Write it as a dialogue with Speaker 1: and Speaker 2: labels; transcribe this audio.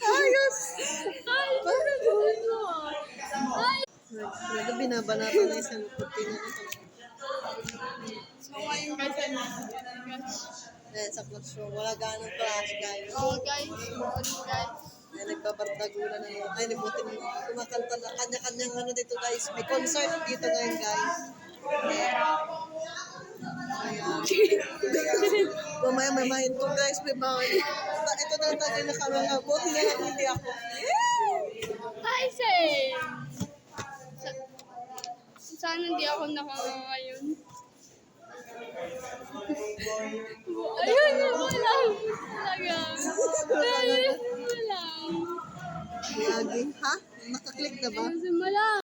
Speaker 1: Ayos!
Speaker 2: Ay, nagagawin mo. Ay!
Speaker 1: Talaga binabanatan na isang puti na ito.
Speaker 2: So, ngayon guys, ay
Speaker 1: Ayan, sa classroom. Wala ganong class, guys.
Speaker 2: oh guys, morning guys.
Speaker 1: Ayan, nagbabardagulan na naman. Ay, nabuti mo. Kumakanta na kanya-kanyang ano dito, guys. May concert dito ngayon, guys. Ayan. Mamaya may mahin ko, guys. May mahin. Ito na ang tagay na kamera. Buti na lang hindi ako.
Speaker 2: Hi, Say! Sana hindi ako nakakayon. Ayun, wala. Talaga. Ayun, wala.
Speaker 1: Lagi. Ha? Nakaklik na ba?
Speaker 2: Ayun, wala.